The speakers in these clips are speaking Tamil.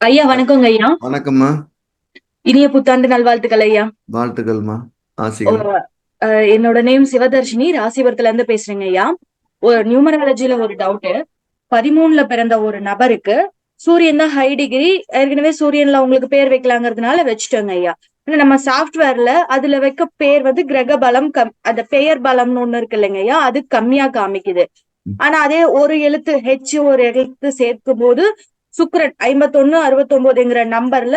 ஐயா வணக்கங்க ஐயா. வணக்கம்மா. இனிய புத்தாண்டு நல்வாழ்த்துக்கள் ஐயா. வாழ்த்துக்கள்மா. ஓ, ஆசிகள். என்னோட நேம் சிவதர்ஷினி, ராசிபுரத்துல இருந்து பேசுறேங்க ஐயா. ஒரு நியூமராலஜில ஒரு டவுட். 13ல பிறந்த ஒரு நபருக்கு சூரியன் தான் ஹை டிகிரி. ஏற்கனவே சூரியன்ல உங்களுக்கு பேர் வைக்கலாங்கிறதுனால வச்சுட்டோங்க ஐயா. ஆனா நம்ம சாஃப்ட்வேர்ல அதுல வைக்க பேர் வந்து கிரக பலம் அந்த பெயர் பலம்னு ஒண்ணு இருக்கு இல்லைங்க ஐயா, அது கம்மியா காமிக்குது. ஆனா அதே ஒரு எழுத்து ஹெச் ஒரு எழுத்து சேர்க்கும் போது சுக்கிரன் 51 69ங்கிற நம்பர்ல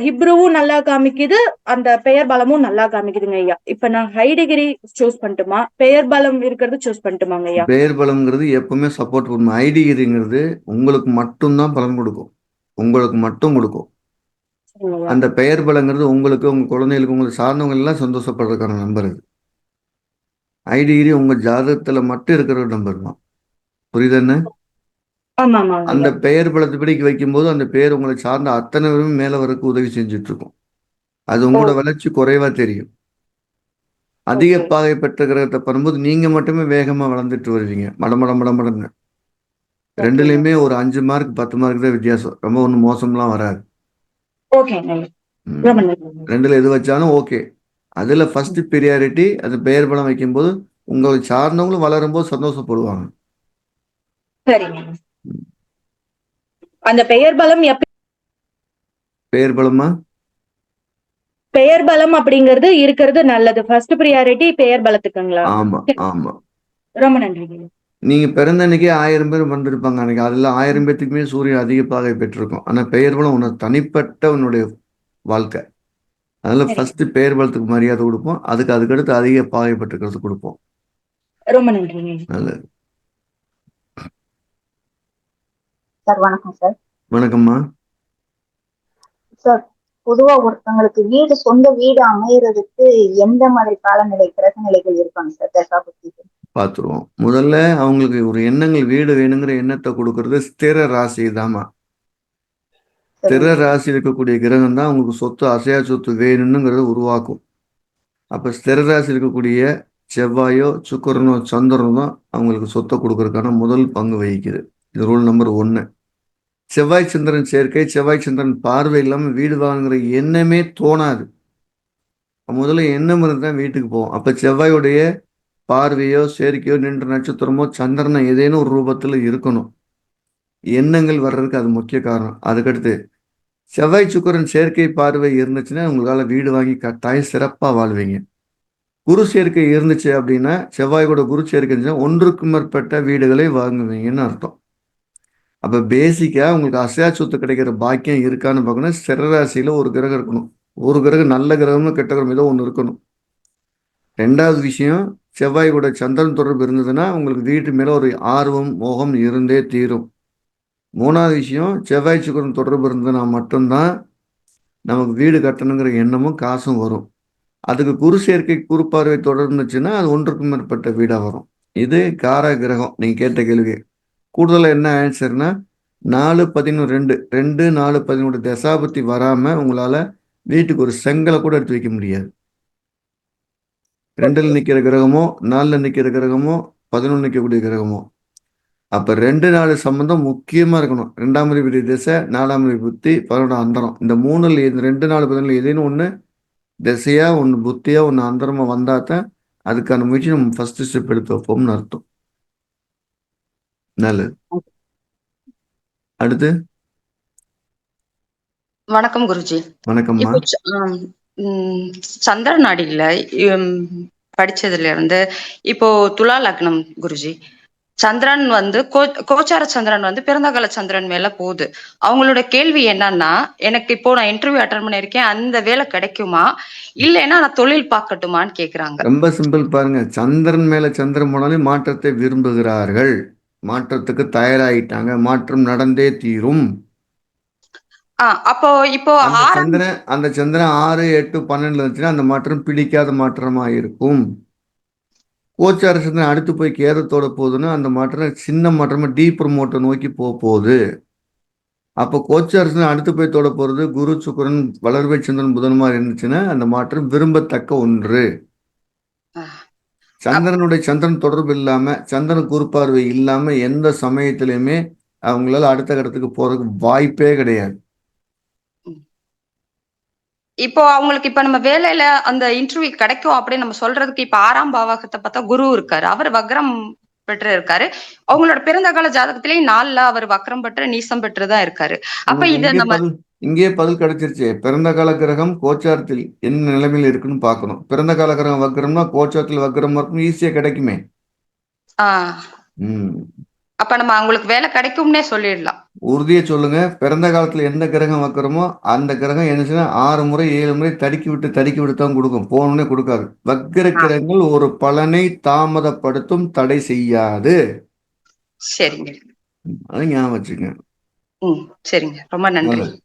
ஹிப்ருவும் நல்லா காமிக்குது, அந்த பெயர் பலமும் நல்லா காமிக்குதுங்க ஐயா. இப்ப நான் ஹை டிகிரி சூஸ் பண்ணட்டுமா, பெயர் பலம் இருக்கிறது சூஸ் பண்ணட்டுமாங்க ஐயா? பெயர் பலம்ங்கிறது எப்பவுமே சப்போர்ட் பண்ணும். ஐடிங்கிறது உங்களுக்கு மட்டும்தான் பலன் கொடுக்கும். உங்களுக்கு மட்டும் கொடுக்கும். சரிங்க ஐயா. அந்த பெயர் பலங்கிறது உங்களுக்கு, உங்க குழந்தைகளுக்கு, உங்களுக்கு சார்ந்தவங்க எல்லாம் சந்தோஷப்படுறதுக்கான நம்பர் இது. ஐடிகிரி உங்க ஜாதகத்துல மட்டும் இருக்கிற ஒரு நம்பர் தான். புரியுதுன்னு? ஆமா ஆமாங்க அந்த ஐயா. பெயர் பலத்துப்படிக்கு வைக்கும்போது அந்த பெயர் உங்களை சார்ந்த அத்தனை பேரும் மேல வரக்கு உதவி செஞ்சுட்டு இருக்கும். அது ஓ, உங்களோட வளர்ச்சி குறைவா தெரியும். அதிக ஓகே. பாகை பெற்ற கிரகத்தை பண்ணும்போது நீங்க மட்டுமே வேகமா வளர்ந்துட்டு வருவீங்க. மடமட மடமடன்னு. ஓகேங்க. ரெண்டுலயுமே ஒரு 5 மார்க் 10 மார்க் தான் வித்தியாசம். ரொம்ப ஒன்றும் மோசம்லாம் வராது. ஓகேங்க ஐயா. ம். ரொம்ப நன்றி. ரெண்டுல எது வச்சாலும் ஓகே. அதுல ஃபர்ஸ்ட் ப்ரியாரிட்டி அது பெயர் பலம் வைக்கும்போது உங்களை சார்ந்தவங்களும் வளரும்போது சந்தோஷப்படுவாங்க. சரிங்க. ம். அந்த பெயர் பலம் பெயர் பலமா? பெயர் பலம் அப்படிங்கிறது இருக்கிறது நல்லது. ஃபர்ஸ்ட் ப்ரியாரிட்டி பெயர் பலத்துக்குங்களா? ஆமா, ஆமா. ரொம்ப நன்றிங்க. நீங்க பிறந்த அன்னைக்கே 1000 பேர் வந்திருப்பாங்க அன்னைக்கு. அதுல 1000 பேத்துக்குமே சூரியன் அதிக பாகை பெற்றிருக்கும். ஆனா பெயர் பலம் உன்னை தனிப்பட்ட உன்னுடைய வாழ்க்கை. அதனால சரிங்க. ஃபர்ஸ்ட் பெயர் பலத்துக்கு மரியாதை கொடுப்போம். அதுக்கடுத்து அதிக பாகை பெற்றுக்கிறது கொடுப்போம். ரொம்ப நன்றிங்க. நல்லது. சார் வணக்கம் சார். வணக்கம்மா. சார், பொதுவா ஒருத்தவங்களுக்கு சொந்த வீடு அமையறதுக்கு எந்த மாதிரி காலநிலை கிரக நிலைகள் இருப்பாங்க சார் தசாபுத்திக்கு? பார்த்துருவோம். முதல்ல அவங்களுக்கு ஒரு எண்ணங்கள், வீடு வேணுங்கிற எண்ணத்தை கொடுக்கறது ஸ்திர ராசி தாமா. ஸ்திர சரிங்க சார். ராசி இருக்கக்கூடிய கிரகம் தான் உங்களுக்கு சொத்து, அசையா சொத்து வேணும்னுங்கிறத உருவாக்கும். அப்ப ஸ்திர ராசி இருக்கக்கூடிய செவ்வாயோ சுக்கிரனோ சந்திரனோ தான் அவங்களுக்கு சொத்தை கொடுக்கறதுக்கான முதல் பங்கு வகிக்குது. இது ரூல் நம்பர் 1. செவ்வாய் சந்திரன் சேர்க்கை, செவ்வாய் சந்திரன் பார்வை இல்லாம வீடு வாங்குற எண்ணமே தோணாது. முதல்ல எண்ணம் இருந்தால் வீட்டுக்கு போவோம். அப்ப செவ்வாயுடைய பார்வையோ சேர்க்கையோ நின்ற நட்சத்திரமோ சந்திரனை ஏதேனும் ஒரு ரூபத்துல இருக்கணும். எண்ணங்கள் வர்றதுக்கு அது முக்கிய காரணம். அதுக்கடுத்து செவ்வாய் சுக்கிரன் சேர்க்கை பார்வை இருந்துச்சுன்னா உங்களால வீடு வாங்கி கட்டாயம் சிறப்பா வாழ்வீங்க. குரு சேர்க்கை இருந்துச்சு அப்படின்னா, செவ்வாயோட குரு சேர்க்கை இருந்துச்சுன்னா ஒன்றுக்கும் மேற்பட்ட வீடுகளை வாங்குவீங்கன்னு அர்த்தம். அப்ப பேசிக்கா உங்களுக்கு அசையா சொத்து கிடைக்கிற பாக்கியம் இருக்கான்னு பார்க்கணும். ஸ்திரராசியில ஒரு கிரகம் இருக்கணும். ஒரு கிரகம் நல்ல கிரகமும் கெட்ட கிரகம் ஏதோ ஒன்று இருக்கணும். 2வது விஷயம், செவ்வாய் கூட சந்திரன் தொடர்பு இருந்ததுன்னா உங்களுக்கு வீட்டு மேல ஒரு ஆர்வம் மோகம் இருந்தே தீரும். 3வது விஷயம், செவ்வாய் சுக்கிரன் தொடர்பு இருந்ததுன்னா மட்டும்தான் நமக்கு வீடு கட்டணுங்கிற எண்ணமும் காசும் வரும். அதுக்கு குரு சேர்க்கை குரு பார்வை தொடர்ந்துச்சுன்னா அது ஒன்றுக்கும் மேற்பட்ட வீடா வரும். இது கார கிரகம். நீங்க கேட்ட கேள்வி கூடுதலா என்ன ஆன்சர்னா 4 11 2 4 11 தசாபத்தி வராம உங்களால வீட்டுக்கு ஒரு செங்கலை கூட எடுத்து வைக்க முடியாது. 2ல் நிக்கிற கிரகமோ 4ல நிக்கிற கிரகமோ 11 நிக்கக்கூடிய கிரகமோ, அப்ப 2 4 சம்பந்தம் முக்கியமா இருக்கணும். 2ஆம் அதிபதி திசை, 4ஆம் அதிபதி புத்தி, 11 அந்தரம். இந்த 3ல் 2 4 11 ஏதேனும் ஒண்ணு திசையா, ஒண்ணு புத்தியா, ஒண்ணு அந்தரமா வந்தா தான் அதுக்கான முயற்சி நம்ம ஃபர்ஸ்ட் ஸ்டெப் எடுத்து வைப்போம்னு அர்த்தம். நல்லது. அடுத்து. வணக்கம் குருஜி. வணக்கம்மா. இப்போ சந்திர நாடியில ம், படிச்சதுல இருந்து இப்போ துலா லக்னம் குருஜி. சந்திரன் வந்து கோச்சார சந்திரன் வந்து பிறந்த கால சந்திரன் மேல போகுது. அவங்களோட கேள்வி என்னன்னா, எனக்கு இப்போ நான் இன்டர்வியூ அட்டன் பண்ணிருக்கேன், அந்த வேலை கிடைக்குமா, இல்லைன்னா நான் தொழில் பார்க்கட்டுமான்னு கேக்குறாங்க. ரொம்ப சிம்பிள் பாருங்க. சந்திரன் மேல சந்திரன் போனாலே மாற்றத்தை விரும்புகிறார்கள். மாற்றத்துக்கு தயாராயிட்டாங்க. மாற்றம் நடந்தே தீரும். அப்போ இப்போ அந்த ஆறாம் சந்திரன் அந்த சந்திரன் 6 8 12 இருந்துச்சுன்னா அந்த மாற்றம் பிடிக்காத மாற்றமா இருக்கும். கோச்சார சந்திரன் அடுத்து போய் கேரத்தோட போகுதுன்னா அந்த மாற்றம் சின்ன மாற்றமா ப்ரமோட்டை நோக்கி போகுது. அப்போ கோச்சார சந்திரன் அடுத்து போய் தொட போறது குரு சுக்கிரன் வளர்வை சந்திரன் புதன் மாதிரி இருந்துச்சுன்னா அந்த மாற்றம் விரும்பத்தக்க ஒன்று. சந்திரன் தொடர்பு இல்லாம, சந்திரன் குறுப்பார்வை இல்லாம எந்த சமயத்திலையுமே அவங்களால அடுத்த கட்டத்துக்கு போறதுக்கு வாய்ப்பே கிடையாது. இப்போ அவங்களுக்கு இப்ப நம்ம வேலையில அந்த இன்டர்வியூ கிடைக்கும் அப்படின்னு நம்ம சொல்றதுக்கு இப்ப 6ஆம் பாவகத்தை பார்த்தா குரு இருக்காரு. அவர் வக்ரம் பெற்று இருக்காரு. அவங்களோட பிறந்த கால ஜாதகத்திலேயே 4ல அவர் வக்ரம் பெற்று நீசம் பெற்றுதான் இருக்காரு. அப்ப உங்களுக்கு இத நம்ம இங்கே பதில் கிடைச்சிருச்சு. பிறந்த கால கிரகம் கோச்சாரத்தில் என்ன நிலைமையில் இருக்குன்னு பார்க்கணும். பிறந்த கால கிரகம் வக்ரம்னா கோச்சாரத்தில் வக்ரம் இருக்கும், ஈஸியா கிடைக்குமே. ஆஹ் ம் அப்ப நம்ம அவங்களுக்கு வேலை கிடைக்கும்னே சொல்லிடலாம். உறுதியை சொல்லுங்க. பிறந்த காலத்துல எந்த கிரகம் வைக்கிறோமோ அந்த கிரகம் என்னச்சுன்னா 6 முறை 7 முறை தடுக்கி விட்டு தான் கொடுக்கும். போகணுன்னே கொடுக்காது. வக்கிர கிரகங்கள் ஒரு பலனை தாமதப்படுத்தும், தடை செய்யாது. சரிங்க. அதை ஞாபகம் வச்சுங்க. சரிங்க, ரொம்ப நன்றி. நல்லது.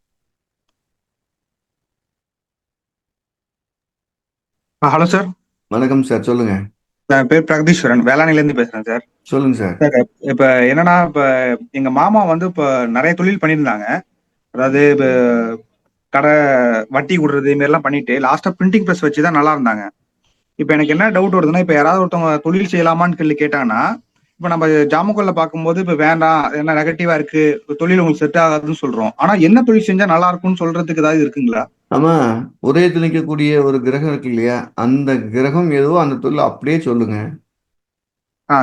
Hello sir. வணக்கம் சார், சொல்லுங்க. என் பேர் பிரகதீஸ்வரன், வேளாண்மையில இருந்து பேசுறேன் சார். சொல்லுங்க சார். சார் இப்ப என்னன்னா, இப்ப எங்க மாமா வந்து இப்ப நிறைய தொழில் பண்ணியிருந்தாங்க. அதாவது இப்ப கடை வட்டி கொடுறது இது மாதிரிலாம் பண்ணிட்டு லாஸ்டா பிரிண்டிங் ப்ரெஸ் வச்சுதான் நல்லா இருந்தாங்க. இப்ப எனக்கு என்ன டவுட் வருதுன்னா, இப்ப யாராவது ஒருத்தவங்க தொழில் செய்யலாமான்னு சொல்லி கேட்டாங்கன்னா, இப்ப நம்ம ஜாமக்கல்ல பார்க்கும்போது இப்ப வேண்டாம், என்ன நெகட்டிவா இருக்கு, தொழில் உங்களுக்கு செட் ஆகாதுன்னு சொல்றோம். ஆனா என்ன தொழில் செஞ்சா நல்லா இருக்கும்னு சொல்றதுக்கு ஏதாவது இருக்குங்களா? ஆமா, உதயத்தில் நிற்கக்கூடிய ஒரு கிரகம் இருக்கு இல்லையா, அந்த கிரகம் எதுவோ அந்த தொழில் அப்படியே சொல்லுங்க.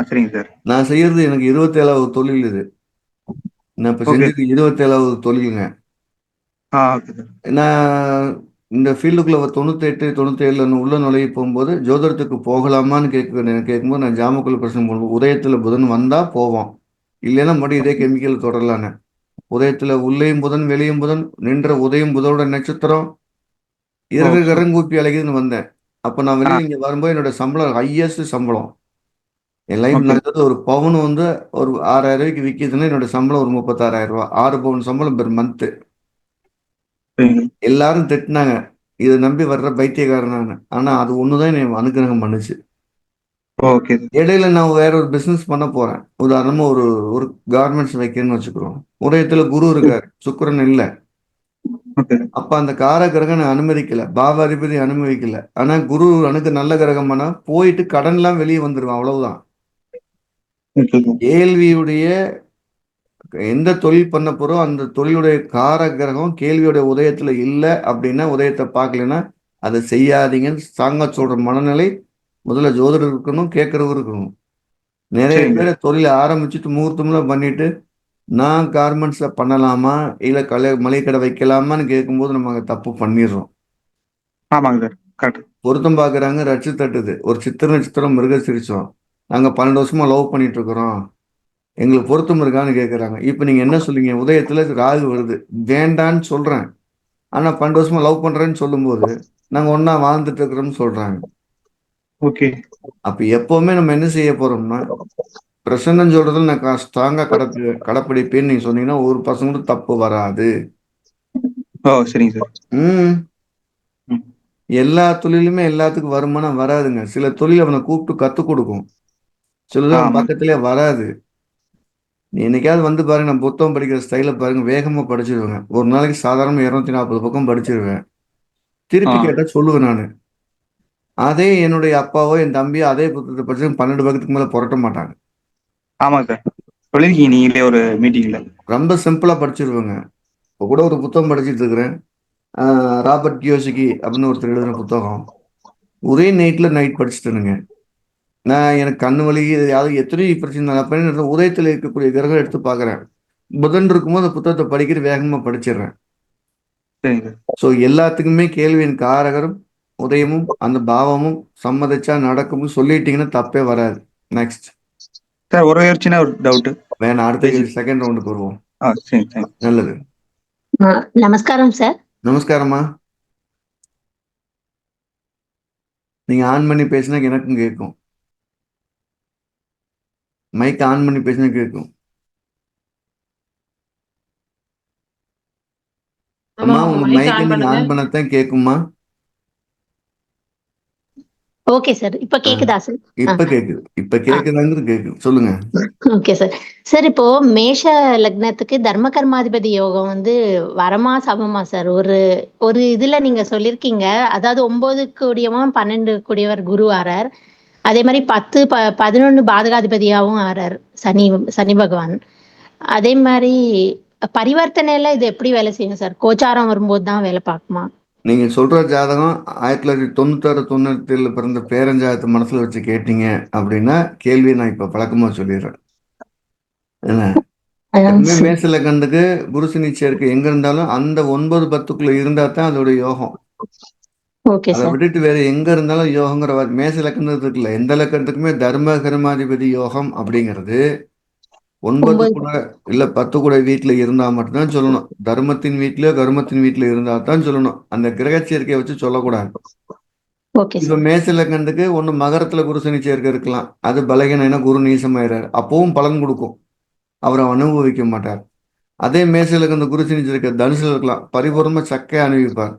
சரிங்க சார். நான் செய்யறது எனக்கு 27வது தொழில் இது. நான் இப்ப செஞ்சது 27வது தொழிலுங்க. நான் இந்த ஃபீல்டுக்குள்ள 98 97 உள்ள நுழைய போகும்போது ஜோதிடத்துக்கு போகலாமான்னு கேட்கும்போது நான் ஜாமக்குள்ள பிரச்சனை பண்ணுவோம். உதயத்துல புதன் வந்தா போவோம், இல்லைன்னா மறுபடியும் இதே கெமிக்கல் தொடரலான்னு. உதயத்துல உள்ளேயும் புதன் வெளியும் புதன் நின்ற உதயம் புதனோட நட்சத்திரம் இரவு கரங்கூப்பி அழகுதுன்னு வந்தேன். அப்ப நான் வெளியே இங்க வரும்போது என்னோட சம்பளம் ஹையஸ்ட் சம்பளம் என் லைஃப் நடந்தது. ஒரு பவுன் வந்து ஒரு 6000 ரூபாய்க்கு விற்கிதுன்னா என்னோட சம்பளம் ஒரு 36,000 ரூபாய். 6 பவுன் சம்பளம் பெர் மந்த். எல்லாரும் திட்டினாங்க, இதை நம்பி வர்ற பைத்தியக்காரனான. ஆனா அது ஒண்ணுதான் என்னை அனுகிரகம் பண்ணுச்சு. இடையில நான் வேற ஒரு பிசினஸ் பண்ண போறேன். உதாரணமா ஒரு ஒரு கார்மெண்ட்ஸ் வைக்கிறேன்னு வச்சுக்கிறோம். உதயத்துல குரு இருக்காரு, சுக்கிரன் இல்ல. அப்ப அந்த கார கிரகம் நான் அனுமதிக்கல, பாவாதிபதி அனுமதிக்கல. ஆனா குரு எனக்கு நல்ல கிரகம்னா போயிட்டு கடன் எல்லாம் வெளியே வந்துருவான், அவ்வளவுதான். கேள்வியுடைய எந்த தொழில் பண்ண போறோம் அந்த தொழிலுடைய கார கிரகம் கேள்வியுடைய உதயத்துல இல்லை அப்படின்னா, உதயத்தை பார்க்கலன்னா அதை செய்யாதீங்கன்னு தாங்க சொல்ற மனநிலை முதல்ல ஜோதிடர் இருக்கணும், கேட்கறவர் இருக்கணும். நிறைய பேரை தொழில ஆரம்பிச்சுட்டு முகூர்த்தம்லாம் பண்ணிட்டு நான் கார்மெண்ட்ஸ்ல பண்ணலாமா இல்ல மளிகை கடை வைக்கலாமான்னு கேட்கும்போது நம்ம அங்க தப்பு பண்ணிடுறோம். பொருத்தம் பாக்குறாங்க, ரச்சு தட்டுது. ஒரு சித்திர நட்சத்திரம் மிருகசிரிச்சோம், நாங்க 12 வருஷமா லவ் பண்ணிட்டு இருக்கிறோம், எங்களுக்கு பொருத்தம் இருக்கான்னு கேட்கறாங்க. இப்ப நீங்க என்ன சொல்றீங்க, உதயத்துல ராகு வருது, வேண்டான்னு சொல்றேன். ஆனா 12 வருஷமா லவ் பண்றேன்னு சொல்லும் போது நாங்க ஒன்னா வாழ்ந்துட்டு இருக்கிறோம்னு சொல்றாங்க. அப்ப எப்பவுமே நம்ம என்ன செய்ய போறோம்னா, பிரசன்னம் சொல்றதுல நான் ஸ்ட்ராங்கா கடைப்பிடிப்பேன்னு நீங்க சொன்னீங்கன்னா ஒரு பசங்களும் தப்பு வராது. எல்லா தொழிலுமே எல்லாத்துக்கும் வருமானம் வராதுங்க. சில தொழில் அவனை கூப்பிட்டு கத்துக் கொடுக்கும், சிலது அவன் பக்கத்திலே வராது. நீ என்னைக்காவது வந்து பாருங்க, நான் புத்தகம் படிக்கிற ஸ்டைல பாருங்க, வேகமா படிச்சிருவேங்க. ஒரு நாளைக்கு சாதாரண 240 பக்கம் படிச்சிருவேன். திருப்பி கேட்டா சொல்லுவேன் நானு. அதே என்னுடைய அப்பாவோ என் தம்பியோ அதே புத்தகத்தை படிச்சு 12 பக்கத்துக்கு மேல புரட்ட மாட்டாங்க. ஒரு மீட்டிங்ல ரொம்ப சிம்பிளா படிச்சிருவேங்க. இப்போ கூட ஒரு புத்தகம் படிச்சுட்டு இருக்கிறேன், ராபர்ட் கியோசகி அப்படின்னு ஒருத்தர் எழுதின புத்தகம். ஒரே நைட் படிச்சுட்டேனுங்க. நான் எனக்கு கண்ணு வலி யாவது எத்தனையோ பிரச்சனை உதயத்தில் இருக்கக்கூடிய கிரகம் எடுத்து பார்க்குறேன். புதன் இருக்கும்போது அந்த புத்தகத்தை படிக்கிற வேகமா படிச்சிடுறேன். ஸோ எல்லாத்துக்குமே கேள்வியின் காரகரும் உதயமும் அந்த பாவமும் சம்மதிச்சா நடக்கும் சொல்லிட்டீங்கன்னா தப்பே வராது. நெக்ஸ்ட் சார், ஒரு சின்ன ஒரு டவுட் வேணாம், அடுத்த செகண்ட் ரவுண்டுக்கு வருவோம். நல்லது. நமஸ்காரம் சார். நமஸ்காரமா. நீங்க ஆன் பண்ணி பேசினா எனக்கும் கேட்கும், மைக் ஆன் பண்ணி பேசினா கேட்கும். அம்மா உங்க மைக் நீங்க ஆன் பண்ணத்தான் கேட்குமா? ஓகே சார், இப்ப கேக்குதா சார்? இப்ப கேக்குதாங்கிறது கேக்குது, சொல்லுங்க. Okay sir. சார், இப்போ மேஷ லக்னத்துக்கு தர்ம கர்மாதிபதி யோகம் வந்து வரமா சமமா சார்? ஒரு இதுல நீங்க சொல்லிருக்கீங்க, அதாவது 9 கூடியவன் 12 கூடியவர் குரு ஆறார், அதே மாதிரி 10 11 பாதகாதிபதியாவும் ஆறார் சனி பகவான். அதே மாதிரி பரிவர்த்தனையில இது எப்படி வேலை செய்யும் சார்? கோச்சாரம் வரும்போது தான் வேலை பார்க்குமா? நீங்க சொல்ற ஜாதகம் 1996-97 பிறந்த பேரஞ்சாதத்தை மனசுல வச்சு கேட்டீங்க அப்படின்னா கேள்வியை நான் இப்ப பழக்கமா சொல்லிடுறேன். என்ன எப்பவுமே மேச லக்னத்துக்கு குருசனி சேர்க்கை எங்க இருந்தாலும் அந்த 9-10க்குள்ள இருந்தா தான் அதோட யோகம். ஓகே அதை சார். விட்டுட்டு வேற எங்க இருந்தாலும் யோகங்கிற மேச லக்னத்துக்கு இல்ல, எந்த லக்னத்துக்குமே தர்ம கர்மாதிபதி யோகம் அப்படிங்கிறது 9 கூட இல்ல 10 கூட வீட்டுல இருந்தா மட்டும்தான் சொல்லணும். தர்மத்தின் வீட்லயோ கர்மத்தின் வீட்டுல இருந்தா தான் சொல்லணும். அந்த கிரக சேர்க்கையை வச்சு சொல்லக்கூடாது. ஓகே இப்ப சார். மேச லக்னத்துக்கு ஒண்ணு மகரத்துல குருசனி சேர்க்கை இருக்கலாம், அது பலகீனம், குரு நீசமாயிறாரு, அப்பவும் பலன் கொடுக்கும், அவரை அனுபவிக்க மாட்டார். அதே மேச லக்ன குருசனி சேர்க்கை தனுசுல இருக்கலாம், பரிபூர்ணமா சக்கையை அனுபவிப்பார்.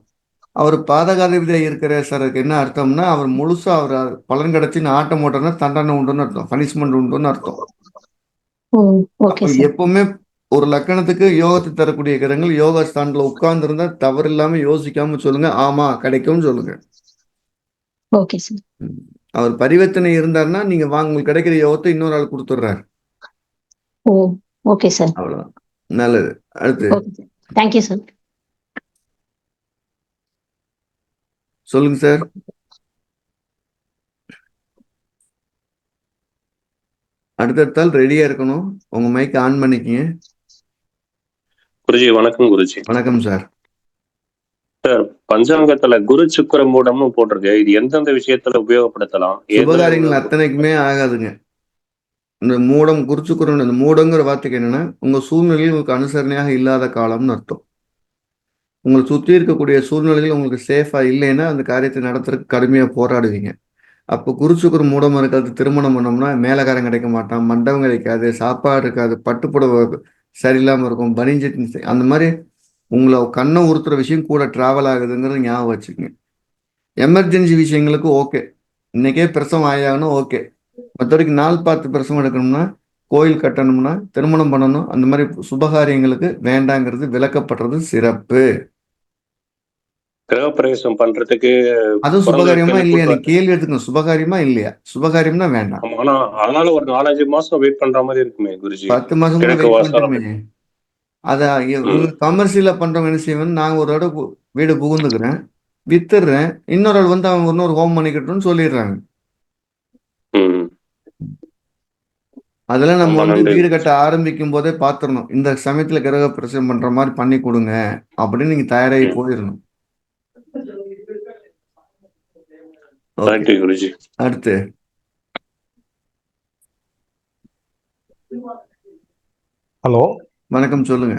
அவர் பாதகாதிபதியா இருக்கிற சாருக்கு என்ன அர்த்தம்னா அவர் முழுசா அவர் பலன் கிடைச்சின்னு ஆட்டம் ஓட்டம்னா தண்டனை உண்டுன்னு அர்த்தம், பனிஷ்மெண்ட் உண்டுன்னு அர்த்தம். ஓகே அப்ப சார். எப்பவுமே ஒரு லக்கணத்துக்கு யோகத்தை தரக்கூடிய கிரகங்கள் யோக ஸ்தானத்துல உட்கார்ந்து இருந்தா தவறு இல்லாம யோசிக்காம சொல்லுங்க, ஆமா கிடைக்கும்னு சொல்லுங்க. Okay sir. அவர் பரிவர்த்தனை இருந்தாருன்னா நீங்க உங்களுக்கு கிடைக்கிற யோகத்தை இன்னொரு ஆள் கொடுத்துட்றாரு. Okay sir. அவ்வளவுதான். நல்லது. அடுத்து ஓகே சார். Thank you sir. சொல்லுங்க சார். அடுத்தடுத்தால் ரெடியா இருக்கணும். உங்க மைக் ஆன் பண்ணிக்கங்க. குருஜி வணக்கம். குருஜி வணக்கம் சார். சார், பஞ்சாங்கத்துல குரு சுக்கிர மூடம்னு போட்டிருக்கு, இது எந்தெந்த விஷயத்துல உபயோகப்படுத்தலாம்? சுபகாரியங்கள் அத்தனைக்குமே ஆகாதுங்க. இந்த மூடம் குறிச்சுக்கிறோம். இந்த மூடங்கிற வார்த்தைக்கு என்னன்னா உங்க சூழ்நிலையில் உங்களுக்கு அனுசரணையாக இல்லாத காலம்னு அர்த்தம். உங்களை சுற்றி இருக்கக்கூடிய சூழ்நிலைகள் உங்களுக்கு சேஃபா இல்லைன்னா அந்த காரியத்தை நடத்துறதுக்கு கடுமையா போராடுவீங்க. அப்போ குறிச்சுக்குற மூடமா இருக்காது. திருமணம் பண்ணோம்னா மேலக்காரன் கிடைக்க மாட்டான், மண்டபம் கிடைக்காது, சாப்பாடு இருக்காது, பட்டுப்புடவை சரியில்லாம இருக்கும், பனிஞ்சு அந்த மாதிரி உங்களை கண்ணை உறுத்துற விஷயம் கூட டிராவல் ஆகுதுங்கிறத ஞாபகம் வச்சுக்கோங்க. எமர்ஜென்சி விஷயங்களுக்கு ஓகே, இன்னைக்கே பிரசவம் ஆயாகணும் ஓகே. மற்றவரைக்கு நாள் பார்த்து பிரசவம் எடுக்கணும்னா, கோயில் கட்டணும்னா, திருமணம் பண்ணணும், அந்த மாதிரி சுபகாரியங்களுக்கு வேண்டாங்கிறது விளக்கப்படுறது சிறப்பு. கிரகப்பிரவேசம் பண்றதுக்கு அதுவும் சுபகாரியமா இல்லையா? நீ கேள்வி எடுத்துக்கணும், சுபகாரியமா இல்லையா? சுபகாரியம்னா வேண்டாம். ஆனா அதனால ஒரு 4-5 மாசம் வெயிட் பண்ற மாதிரி இருக்குமே குருஜி. 10 மாசம் கூட வெயிட் பண்ணிட்டுமே. அதை கமர்ஷியலா பண்றவங்க என்ன செய்வேன், நாங்க ஒரு தடவை வீடு புகுந்துக்கிறேன், வித்துடுறேன், இன்னொரு ஆள் வந்து அவங்க இன்னொரு ஹோம் பண்ணிக்கட்டும்னு சொல்லிடுறாங்க. அதெல்லாம் நம்ம வந்து வீடு கட்ட ஆரம்பிக்கும் போதே பாத்துடணும், இந்த சமயத்துல கிரக பிரசவம் பண்ற மாதிரி பண்ணி கொடுங்க அப்படின்னு நீங்க தயாராகி போயிடணும். அடுத்து ஹலோ, வணக்கம். சொல்லுங்க.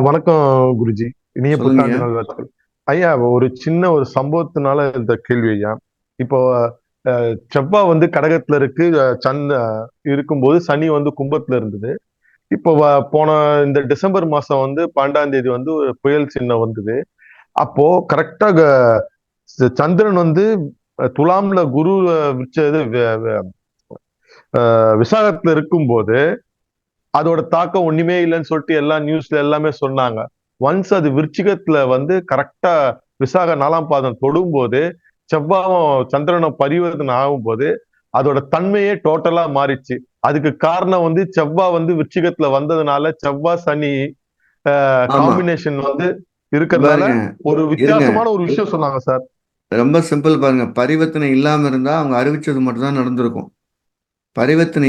வணக்கம் குருஜி. இனிய புத்தாண்டு நல்வாழ்த்துக்கள் ஐயா. ஒரு சின்ன ஒரு சம்பவத்தினால இந்த கேள்வி ஐயா. இப்போ செவ்வாய் வந்து கடகத்துல இருக்கு, இருக்கும்போது சனி வந்து கும்பத்துல இருந்தது. இப்போ போன இந்த டிசம்பர் மாசம் வந்து 12ஆம் தேதி வந்து ஒரு புயல் சின்னம் வந்தது. அப்போ கரெக்டா சந்திரன் வந்து துலாம்ல குரு விசாகத்துல இருக்கும்போது அதோட தாக்கம் ஒண்ணுமே இல்லைன்னு சொல்லிட்டு எல்லா நியூஸ்ல எல்லாமே சொன்னாங்க. ஒன்ஸ் அது விருச்சிகத்துல வந்து கரெக்டா விசாக 4ஆம் பாதம் தொடும்போது செவ்வாயும் சந்திரனும் பரிவர்த்தனை ஆகும்போது அதோட தன்மையே டோட்டலா மாறிச்சு. அதுக்கு காரணம் வந்து செவ்வாய் வந்து விருச்சிகத்துல வந்ததுனால செவ்வாய் சனி காம்பினேஷன் வந்து இருக்கிறதுனால ஒரு வித்தியாசமான ஒரு விஷயம் சொன்னாங்க சார். ரொம்ப சிம்பிள் பாருங்க. பரிவர்த்தனை இல்லாம இருந்தா அவங்க அறிவிச்சது மட்டும் தான் நடந்திருக்கும். பரிவர்த்தனை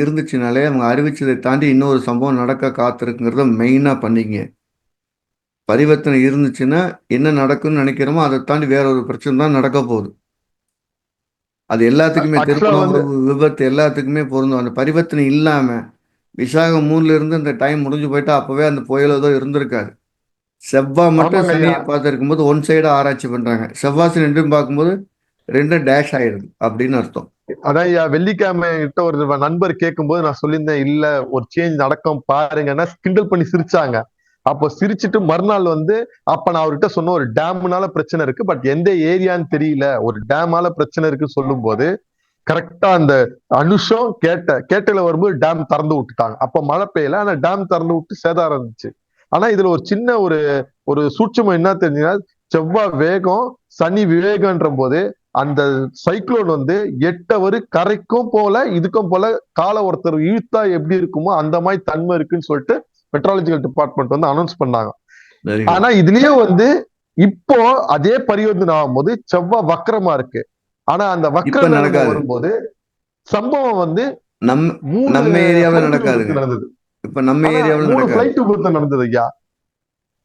இருந்துச்சுனாலே அவங்க அறிவிச்சதை தாண்டி இன்னொரு சம்பவம் நடக்க காத்திருக்குங்கிறத மெயினா பண்ணிக்கங்க. பரிவர்த்தனை இருந்துச்சுன்னா என்ன நடக்கும்னு நினைக்கிறோமோ அதை தாண்டி வேற ஒரு பிரச்சனை தான் நடக்க போகுது. அது எல்லாத்துக்குமே, திருமணம், விபத்து எல்லாத்துக்குமே பொருந்தும். அந்த பரிவர்த்தனை இல்லாம விசாகம் 3ல இருந்து அந்த டைம் முடிஞ்சு போயிட்டா அப்பவே அந்த புயல் ஏதோ இருந்திருக்காது. செவ்வாய் மட்டும் சனியை பார்த்துருக்கும் போது ஒன் சைடா ஆராய்ச்சி பண்றாங்க. செவ்வாய் ரெண்டும் பார்க்கும்போது 2 டேஷ் ஆயிடுது அப்படின்னு அர்த்தம். அதான் வெள்ளிக்கிழமை கிட்ட ஒரு நண்பர் கேட்கும் போது நான் சொல்லியிருந்தேன், இல்ல ஒரு சேஞ்ச் நடக்கும் பாருங்கன்னா கிண்டல் பண்ணி சிரிச்சாங்க. அப்போ சிரிச்சுட்டு மறுநாள் வந்து அப்ப நான் அவர்கிட்ட சொன்ன ஒரு டேம்னால பிரச்சனை இருக்கு, பட் எந்த ஏரியான்னு தெரியல, ஒரு டேமால பிரச்சனை இருக்குன்னு சொல்லும் போது கரெக்டா அந்த அனுஷம் கேட்டல வரும்போது டேம் திறந்து விட்டுட்டாங்க. அப்ப மழை பெய்யல, ஆனா டேம் திறந்து விட்டு சேதாரம் இருந்துச்சு. ஆனா இதுல ஒரு சின்ன ஒரு சூட்சமம் என்ன தெரிஞ்சுன்னா, செவ்வாய் வேகம் சனி விவேகன்ற போது அந்த சைக்ளோன் வந்து 8 அவர் கரைக்கும் போல இதுக்கும் போல கால ஒருத்தர் இழுத்தா எப்படி இருக்குமோ அந்த மாதிரி தன்மை இருக்குன்னு சொல்லிட்டு மெட்ராலஜிக்கல் டிபார்ட்மெண்ட் வந்து அனௌன்ஸ் பண்ணாங்க. ஆனா இதுலயே வந்து இப்போ அதே பரிவர்த்தனை ஆகும்போது செவ்வாய் வக்கரமா இருக்கு. ஆனா அந்த வக்கர இப்ப நிலைமை நடக்காது. வரும்போது சம்பவம் வந்து நம்ம 3 நம்ம ஏரியாவுல flight நடக்காதுங்க. விபத்து நடந்தது. இப்ப நம்ம ஆனா ஏரியாவுல 3 நடக்காது. flight விபத்து நடந்தது ஐயா.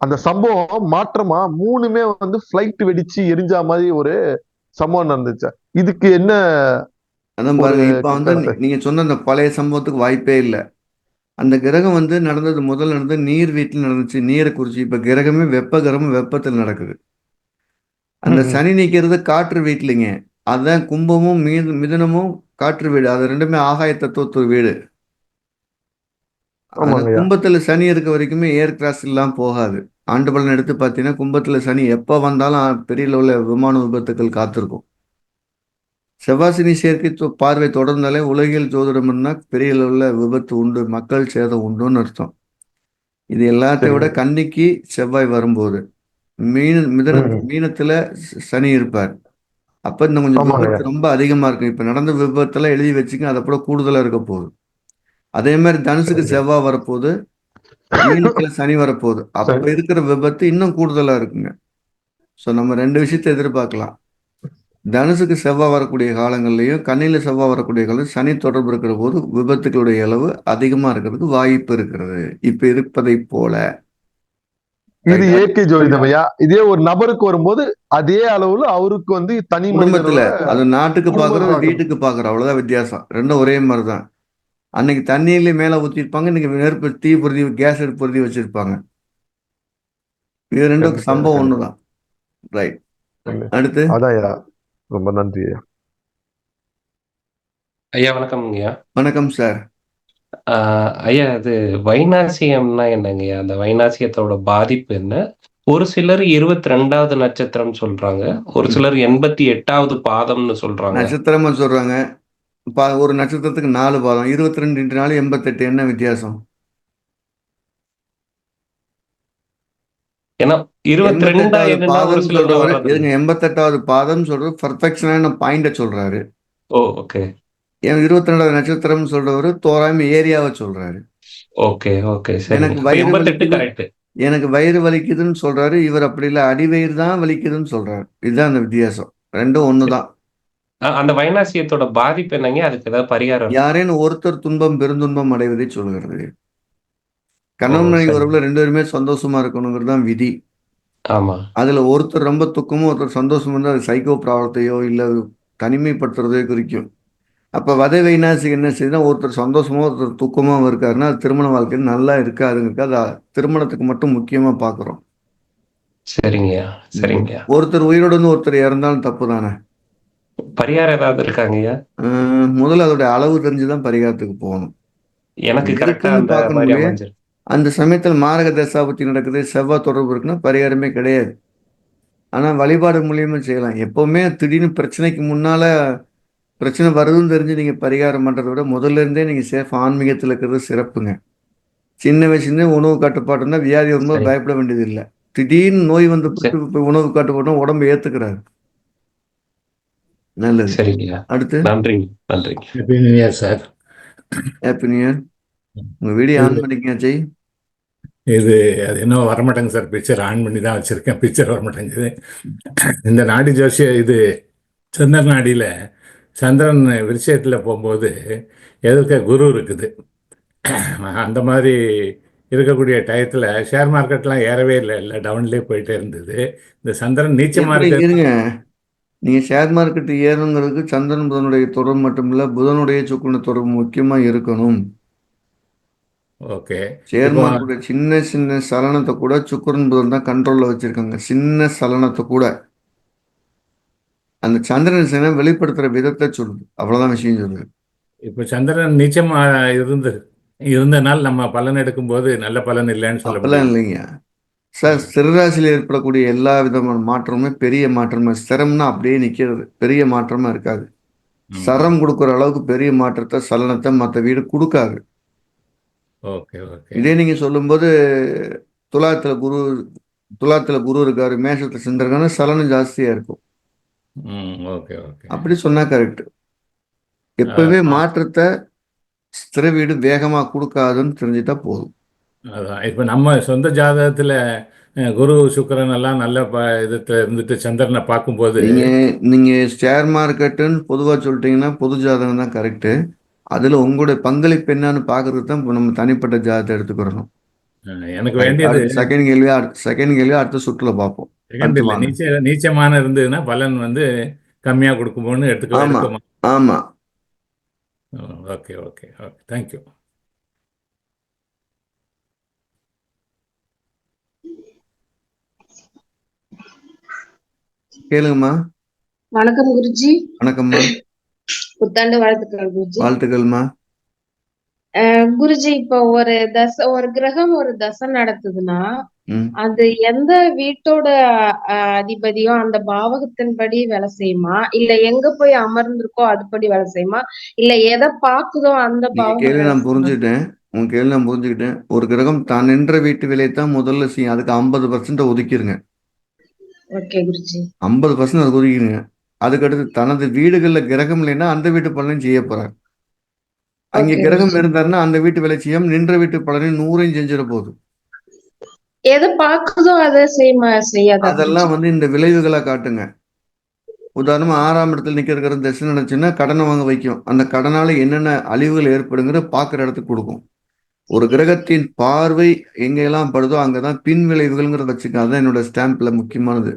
அந்த சம்பவம் மாற்றமா 3மே வந்து flight வெடிச்சு எரிஞ்சா மாதிரி ஒரு சம்பவம் நடந்துச்சு. இதுக்கு என்ன அதான் ஒரு பாருங்க, இப்ப வந்து கருத்து? நீங்க சொன்ன அந்த பழைய சம்பவத்துக்கு வாய்ப்பே இல்லை. அந்த கிரகம் வந்து நடந்தது முதல்ல நடந்தது நீர் வீட்டில் நடந்துச்சு, நீரை குறிச்சு. இப்ப கிரகமே வெப்ப கிரகம் வெப்பத்தில் நடக்குது. அந்த சனி நிக்கிறது காற்று வீட்லிங்க. அதான் கும்பமும் மிதுனமும் காற்று வீடு. அது ரெண்டுமே ஆகாய தத்துவத்து வீடு. அது ஆமாங்க ஐயா. கும்பத்துல சனி இருக்க வரைக்குமே ஏர் கிராஸ் எல்லாம் போகாது. ஆண்டு பலன் எடுத்து பார்த்தீங்கன்னா கும்பத்துல சனி எப்ப வந்தாலும் பெரிய லெவல்ல விமான விபத்துக்கள் காத்திருக்கும். செவ்வாசினி சேர்க்கை பார்வை தொடர்ந்தாலே உலகில் ஜோதிடம்னா பெரிய லெவல்ல விபத்து உண்டு, மக்கள் சேதம் உண்டுன்னு அர்த்தம். இது எல்லாத்தையும் விட சரிங்க. கன்னிக்கு செவ்வாய் வரும்போது மீனத்துல சனி இருப்பார். அப்ப இந்த கொஞ்சம் ஆமாங்க ஐயா. விபத்து ரொம்ப அதிகமா இருக்கும். இப்ப நடந்த விபத்தெல்லாம் எழுதி வச்சுக்க, அதை கூட கூடுதலா இருக்க போகுது. அதே மாதிரி தனுசுக்கு சரிங்க. செவ்வாய் வரப்போகுது, மீனத்துல சனி வரப்போகுது. அப்ப சரி. இருக்கிற விபத்து இன்னும் கூடுதலா இருக்குங்க. ஸோ நம்ம 2 விஷயத்தை எதிர்பார்க்கலாம். தனுசுக்கு செவ்வாய் வரக்கூடிய காலங்கள்லையும் கன்னியில செவ்வாய் வரக்கூடிய காலம் சனி தொடர்பு இருக்கிற போது விபத்துக்களுடைய அளவு அதிகமா இருக்கிறதுக்கு வாய்ப்பு இருக்கிறது. இப்ப இருப்பதை போல. இது ரைட்டா? இயற்கை ஜோதிடம் ஐயா. இதே ஒரு நபருக்கு வரும்போது அதே அளவுல அவருக்கு வந்து தனி குடும்பத்துல, மனிதனோட அது நாட்டுக்கு குடும்பம் பார்க்கறோம், பார்க்கணும். வீட்டுக்கு பார்க்கறோம். அவ்வளவுதான் வித்தியாசம். ரெண்டும் ஒரே மாதிரி தான். அன்னைக்கு தண்ணியில மேல ஊத்திருப்பாங்க, இன்னைக்கு நெருப்பு தீ பொருத்தி கேஸ் அடுப்பு பொருத்தி வச்சிருப்பாங்க. இது ரெண்டும் கண்டிப்பா சம்பவம் கண்டிப்பா. ஒண்ணுதான். ரைட். கண்டிப்பா. அடுத்து அதான் ஐயா. ரொம்ப நன்றி ஐயா. ஐயா வணக்கம்ங்கய்யா. வணக்கம் சார். ஐயா அது வைநாசியம்னா என்னங்கய்யா? அந்த வைநாசியத்தோட பாதிப்பு என்ன? ஒரு சிலர் 22வது நட்சத்திரம் சொல்றாங்க. ஒரு சிலர் 88வது பாதம்னு சொல்றாங்க. நட்சத்திரமா சொல்றாங்க. ஒரு நட்சத்திரத்துக்கு 4 பாதம். 22 இன்ட்டு 4 88. என்ன வித்தியாசம்? ஏன்னா 22 88வது என்னன்னா ஒரு பாதம் சிலர்ல சொல்றவரு வர்றது இல்ல. இருங்க, 88வது பாதம் சொல்றது பர்ஃபெக்ஷனான பாயிண்ட சொல்றாரு. ஓ ஓகே. 22வது நட்சத்திரம் சொல்றவரு தோராயமா ஏரியாவை சொல்றாரு. ஓகே ஓகே சரிங்க. எனக்கு அப்ப வயிறு 88 வலிக்குது, கரெக்ட். எனக்கு வயிறு வலிக்குதுன்னு சொல்றாரு. இவர் அப்படி இல்லை, அடிவயிறு தான் வலிக்குதுன்னு சொல்றாரு. இதுதான் அந்த வித்தியாசம். ரெண்டும் ஒண்ணுதான். அந்த வைநாசியத்தோட பாதிப்பு என்னங்க? அதுக்கு ஏதாவது பரிகாரம்? யாரேனும் ஒருத்தர் துன்பம் பெருந்துன்பம் அடைவதை சொல்கிறது. ஓ கணவன் மனைவி சரி. உறவுல 2 பேருமே சந்தோஷமா இருக்கணுங்கிறது தான் விதி. ஆமா. அதுல ஒருத்தர் ரொம்ப துக்கமும் ஒருத்தர் சந்தோஷம் வந்து அது சைக்கோ ப்ராப்ளத்தையோ இல்ல தனிமைப்படுத்துறதையோ குறிக்கும். அப்ப வதை வைநாசிக்கு என்ன செய்யுதுன்னா, ஒருத்தர் சந்தோஷமோ ஒருத்தர் துக்கமோ இருக்காருன்னா அது திருமண வாழ்க்கை நல்லா இருக்காதுங்க. அது திருமணத்துக்கு மட்டும் முக்கியமா பாக்குறோம். சரிங்கய்யா சரிங்கய்யா. ஒருத்தர் உயிரோடு வந்து ஒருத்தர் இறந்தாலும் தப்பு தானே. பரிகாரம் ஏதாவது இருக்காங்கய்யா? முதல்ல அதோடைய அளவு தெரிஞ்சுதான் பரிகாரத்துக்கு போகணும். எனக்கு கரெக்டா இருக்குன்னு அந்த பார்க்கணும் மாதிரி இல்லையா? அமைஞ்சிருக்கு. அந்த சமயத்தில் மாரக தசாபுத்தி நடக்குது, செவ்வாய் தொடர்பு இருக்குன்னா பரிகாரமே கிடையாது. ஆனா வழிபாடு மூலியமா செய்யலாம். எப்பவுமே திடீர்னு பிரச்சனைக்கு முன்னால பிரச்சனை வருதுன்னு தெரிஞ்சு நீங்க பரிகாரம் பண்றதை விட முதல்ல இருந்தே நீங்க சேஃப் ஆன்மீகத்தில் இருக்கிறது சிறப்புங்க. சின்ன வயசுலேருந்தே உணவு கட்டுப்பாடு இருந்தால் வியாதி வரும்போது சரி பயப்பட வேண்டியது இல்லை. திடீர்னு நோய் வந்து சரி போய் உணவு கட்டுப்பாடும் உடம்பு ஏத்துக்கிறாரு. நல்லது. சரிங்கய்யா. அடுத்து நன்றிங்க நன்றிங்க. Happy new year sir. Happy new year. உங்க வீடியோ ஆன் பண்ணிக்கங்க ஜெய். இது அது என்ன வரமாட்டேங்க சார். பிக்சர் ஆன் பண்ணி தான் வச்சிருக்கேன். பிக்சர் வரமாட்டேங்குது. இந்த நாடி ஜோசிய இது சந்திர நாடியில சந்திரன் விருட்சயத்தில் போகும்போது எதிர்க்க குரு இருக்குது. அந்த மாதிரி இருக்கக்கூடிய டயத்தில் ஷேர் மார்க்கெட்லாம் ஏறவே இல்லை டவுன்லேயே போயிட்டே இருந்தது. இந்த சந்திரன் நீச்சமாக எப்படி இருக்க. இருங்க, நீங்க ஷேர் மார்க்கெட் ஏறணுங்கிறதுக்கு சந்திரன் புதனுடைய தொடர்பு மட்டும் இல்ல, புதனுடைய சுக்கிரனுடைய தொடர்பு முக்கியமா இருக்கணும். ஓகே. ஷேர் இப்போ மார்க்கெட் சின்ன சின்ன சலனத்தை கூட சுக்கிரன் புதன் தான் கண்ட்ரோல்ல வச்சிருக்காங்க. சின்ன சலனத்தை கூட அந்த சந்திரன் சேனை வெளிப்படுத்துற விதத்தை சொல்லுது. அவ்வளவுதான் விஷயம் சொல்லுது. இப்போ சந்திரன் நீச்சமா இருந்தனால் நம்ம பலன் எடுக்கும்போது நல்ல பலன் இல்லைன்னு சொல்ல அப்பெல்லாம் முடியும். இல்லைங்க சார். ஸ்திரராசியில் ஏற்படக்கூடிய எல்லா விதமான மாற்றமுமே பெரிய மாற்றமா, ஸ்திரம்னா அப்படியே நிக்கிறது, பெரிய மாற்றமா இருக்காது. சரம் கொடுக்குற அளவுக்கு பெரிய மாற்றத்தை சலனத்தை மற்ற வீடு கொடுக்காது. Okay okay. இதே நீங்க சொல்லும்போது துலாத்துல குரு துலாத்துல குரு இருக்காரு, மேஷத்துல சென்றிருக்காரு, சலனம் ஜாஸ்தியா இருக்கும். Okay okay. அப்படி சொன்னா கரெக்ட். எப்பவே மாற்றத்தை ஸ்திர வீடு வேகமா கொடுக்காதுன்னு தெரிஞ்சுட்டா போதும். அதான் இப்போ நம்ம சொந்த ஜாதகத்தில் குரு சுக்கிரன் எல்லாம் நல்ல இதுல இருந்துட்டு சந்திரனை பார்க்கும்போது நீங்க ஷேர் மார்க்கெட்டுன்னு பொதுவா சொல்லிட்டீங்கன்னா பொது ஜாதகம் தான் கரெக்டு. அதுல உங்களுடைய பங்களிப்பு என்னன்னு பாக்குறதுக்கு தான் இப்ப நம்ம தனிப்பட்ட ஜாதகத்தை எடுத்துக்கிறோம். எனக்கு வேண்டியது செகண்ட் கேள்வி அடுத்த சுற்றுல பார்ப்போம். செகண்ட் இல்லை, நீச்சமான இருந்ததுன்னா பலன் வந்து கம்மியா கொடுக்குமோன்னு ஆமா எடுத்துக்கோ. ஆமா. Okay okay okay, thank you. கேளுங்கம்மா. வணக்கம் குருஜி. வணக்கம்மா. புத்தாண்டு வாழ்த்துக்கள் குருஜி. வாழ்த்துக்கள்மா. குருஜி, இப்ப ஒரு கிரகம் ஒரு தசை நடத்துதுன்னா அது எந்த வீட்டோட அதிபதியோ அந்த பாவகத்தின்படி வேலை செய்யுமா, இல்ல எங்க போய் அமர்ந்திருக்கோ அதுபடி வேலை செய்யுமா, இல்ல எதை பாக்குதோ அந்த பாவகம்? கேள்வி நான் புரிஞ்சுக்கிட்டேன். உங்க கேள்வி நான் புரிஞ்சுக்கிட்டேன். ஒரு கிரகம் தான் நின்ற வீட்டு வேலையை தான் முதல்ல செய்யும். அதுக்கு 50% ஒதுக்கிருங்க. ஓகே குருஜி. 50% அது ஒதுக்கிருங்க. அதுக்கடுத்து தனது வீடுகள்ல கிரகம் இல்லைன்னா அந்த வீட்டு பலனையும் செய்ய போறாரு. அங்க கிரகம் இருந்தாருன்னா அந்த வீட்டு வேலை செய்யாம நின்ற வீட்டு பலனையும் 100 செஞ்சிட போகுது. எதை பாக்குதோ அதை செய்யாத. அதெல்லாம் வந்து இந்த விளைவுகளை காட்டுங்க. உதாரணமா 6ஆம் இடத்துல நிக்கிற தசை நினைச்சுன்னா கடனை வாங்க வைக்கும். அந்த கடனால என்னென்ன அழிவுகள் ஏற்படுங்கிற பாக்குற இடத்துக்கு கொடுக்கும். ஒரு கிரகத்தின் பார்வை எங்கெல்லாம் படுதோ அங்கதான் பின் விளைவுகள்ங்கிறத வச்சுக்க. அதான் என்னோட ஸ்டாம்ப்ல முக்கியமானது.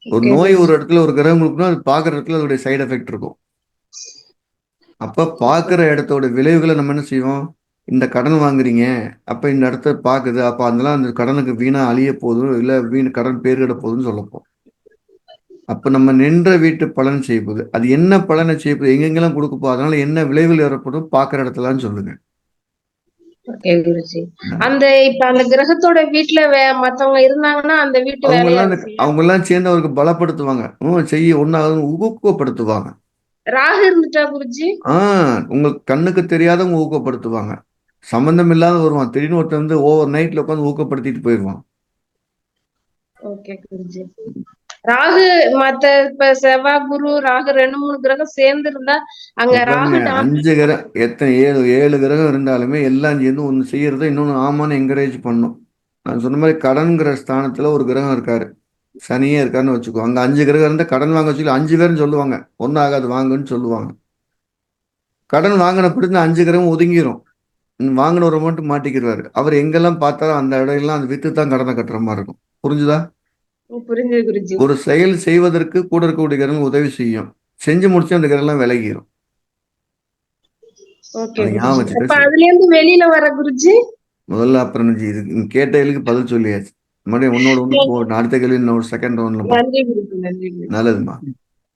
ஒரு நோய் ஒரு இடத்துல ஒரு கிரகம் இருக்குன்னா அது பாக்குற இடத்துல அதோடைய சைடு எஃபெக்ட் இருக்கும். அப்ப பாக்குற இடத்தோட விளைவுகளை நம்ம என்ன செய்வோம், இந்த கடன் வாங்குறீங்க அப்ப இந்த இடத்த பாக்குது, அப்ப அதெல்லாம் அந்த கடனுக்கு வீணா அழிய போதும், இல்ல கடன் பேர்கிட போகுதுன்னு சொல்லப்போம். அப்ப நம்ம நின்ற வீட்டு பலன் செய்யப்போகுது. அது என்ன பலனை செய்யப்போகுது, எங்கெங்கெல்லாம் கொடுக்க போகுது, அதனால என்ன விளைவுகள் ஏற்படும் பாக்குற இடத்துலான்னு சொல்லுங்க. அந்த இப்ப அந்த கிரகத்தோட வீட்டுல மத்தவங்க இருந்தாங்கன்னா அந்த வீட்டு அவங்க எல்லாம் சேர்ந்து அவருக்கு பலப்படுத்துவாங்க. செய்ய ஒன்னாவது ஊக்கப்படுத்துவாங்க. ராகு இருந்துட்டா குருஜி உங்களுக்கு கண்ணுக்கு தெரியாதவங்க ஊக்கப்படுத்துவாங்க. சம்பந்தம் இல்லாத வருவான். திடீர்னு ஒருத்தர் வந்து ஓவர் நைட்ல உட்காந்து ஊக்கப்படுத்திட்டு போயிடுவான். ஓகே குருஜி. ராகு மத்த இப்ப செவ்வாய் குரு ராகு 2-3 கிரகம் சேர்ந்து இருந்தா அங்க ராகு 5 கிரகம் எத்தனை 7 கிரகம் இருந்தாலுமே எல்லாம் சேர்ந்து ஒண்ணு செய்யறத இன்னொன்னு ஆமான்னு என்கரேஜ் பண்ணும். நான் சொன்ன மாதிரி கடன்கிற ஸ்தானத்துல ஒரு கிரகம் இருக்காரு, சனியே இருக்காருன்னு வச்சுக்கோ. அங்க 5 கிரகம் இருந்தா கடன் வாங்க வச்சுக்கல 5 பேரும் சொல்லுவாங்க ஒன்னும் ஆகாது வாங்குன்னு சொல்லுவாங்க. கடன் வாங்கின பிடித்து 5 கிரகம் ஒதுங்கிரும். வாங்கினவரை மட்டும் மாட்டிக்கிறாரு. அவர் எங்கெல்லாம் பார்த்தாலும் அந்த இடையெல்லாம் அந்த வித்து தான் கடனை கட்டுற மாதிரி இருக்கும். புரிஞ்சுதா? ஒரு செயல் செய்வதற்கு கூட இருக்கக்கூடிய கிரகம் உதவி செய்யும். செஞ்சு முடிச்சு அந்த கிரகம் விலகிரும். வெளியில வர குருஜி முதல்ல அப்புறம் இது கேட்டதுக்கு பதில் சொல்லியாச்சு. மறுபடியும் ஒன்னோட அடுத்த கேள்வி இன்னொரு செகண்ட் ரவுண்ட்ல. நல்லதுமா.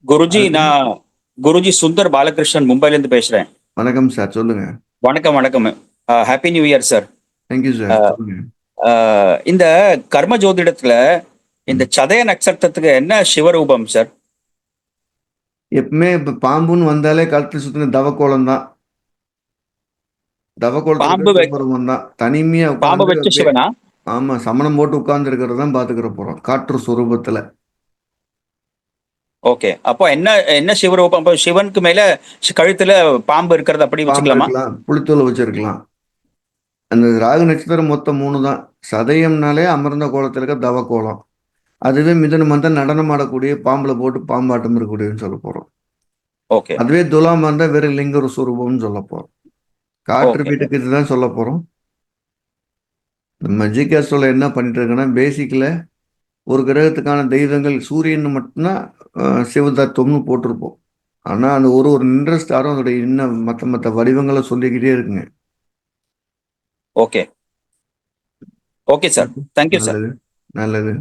குருஜி, நான் குருஜி சுந்தர் பாலகிருஷ்ணன் மும்பைல இருந்து பேசுறேன். வணக்கம் சார், சொல்லுங்க. வணக்கம் வணக்கம். Happy new year sir. Thank you sir. இந்த கர்ம ஜோதிடத்துல இந்த சதய நட்சத்திரத்துக்கு என்ன சிவரூபம் சார்? எப்பவுமே இப்ப பாம்புன்னு வந்தாலே கழுத்து சுத்தின தவக்கோலம் தான். தவக்கோலம் தான் தனிமையா பாம்பு வச்சு சிவனா? ஆமா, சமணம் போட்டு உட்கார்ந்து இருக்கிறது தான் பாத்துக்கிற போறோம் காற்று சொரூபத்துல. ஓகே, அப்போ என்ன என்ன சிவரூபம்? சிவனுக்கு மேல கழுத்துல பாம்பு இருக்கிறது அப்படி வச்சுக்கலாமா? புளித்தோல வச்சிருக்கலாம். அந்த ராகு நட்சத்திரம் மொத்தம் 3 தான். சதயம்னாலே அமர்ந்த கோலத்துல இருக்க தவக்கோலம். அதுவே மிதனம் வந்தா நடனம் ஆடக்கூடிய பாம்புல போட்டு பாம்பாட்டம் இருக்கக்கூடியன்னு சொல்ல போறோம். ஓகே. அதுவே துலாம் வந்தா வெறும் லிங்க சுரூபம்னு சொல்ல போறோம். காற்று வீட்டுக்கு இதுதான் சொல்ல போறோம். நம்ம ஜிகேஸ்ல என்ன பண்ணிட்டு இருக்கோம்னா பேசிக்கல ஒரு கிரகத்துக்கான தெய்வங்கள் சூரியன் மட்டும்தான் சிவதத்துவம்னு போட்டிருப்போம். ஆனா அந்த ஒரு நின்ற ஸ்டாரும் அதோடைய இன்னும் மற்ற வடிவங்களை சொல்லிக்கிட்டே இருக்குங்க. Okay okay sir, thank you sir. நல்லது.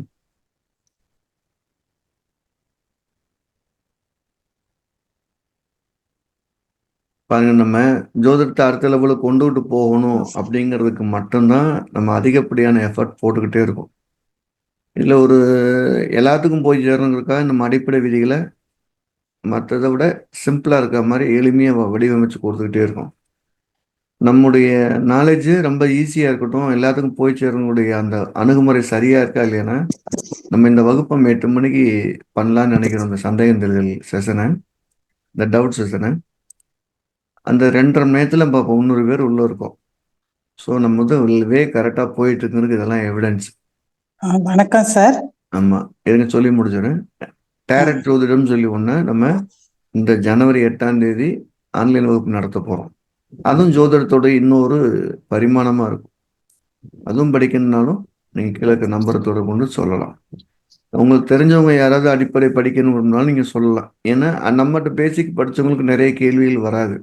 பாருங்க, நம்ம ஜோதிடத்தை அடுத்த லெவலுக்கு கொண்டுகிட்டு போகணும் அப்படிங்கிறதுக்கு மட்டும்தான் நம்ம அதிகப்படியான எஃபர்ட் போட்டுக்கிட்டே இருக்கோம். இதில் ஒரு எல்லாத்துக்கும் போய் சேரணுங்கிறதுக்காக நம்ம அடிப்படை விதிகளை மற்றதை விட சிம்பிளாக இருக்கிற மாதிரி எளிமையாக வடிவமைச்சு கொடுத்துக்கிட்டே இருக்கோம். நம்முடைய நாலேஜ் ரொம்ப ஈஸியாக இருக்கட்டும், எல்லாத்துக்கும் போய் சேரணுடைய அந்த அணுகுமுறை சரியாக இருக்கா இல்லையானா நம்ம இந்த வகுப்பை 8 மணிக்கு பண்ணலான்னு நினைக்கிறோம். இந்த சந்தேகம் தெளிதல் செஷனை, இந்த டவுட் செஷனை அந்த 2.5 மணி நேரத்தில் இப்போ 300 பேர் உள்ள இருக்கோம். ஸோ நம்ம வந்து கரெக்டாக போயிட்டு இருக்குங்கிறது இதெல்லாம் எவிடன்ஸ். வணக்கம் சார். ஆமா, எனக்கு சொல்லி முடிச்சிடுறேன். டேரட் ஜோதிடம் சொல்லி ஒண்ணு நம்ம இந்த ஜனவரி 8ஆம் தேதி ஆன்லைன் வகுப்பு நடத்த போறோம். அதுவும் ஜோதிடத்தோட இன்னொரு பரிமாணமா இருக்கும். அதுவும் படிக்கணும்னாலும் நீங்க கீழே இருக்க நம்பரை தொடர்பு கொண்டு சொல்லலாம். உங்களுக்கு தெரிஞ்சவங்க யாராவது அடிப்படை படிக்கணும்னாலும் நீங்க சொல்லலாம். ஏன்னா நம்மகிட்ட பேசிக் படிச்சவங்களுக்கு நிறைய கேள்விகள் வராது.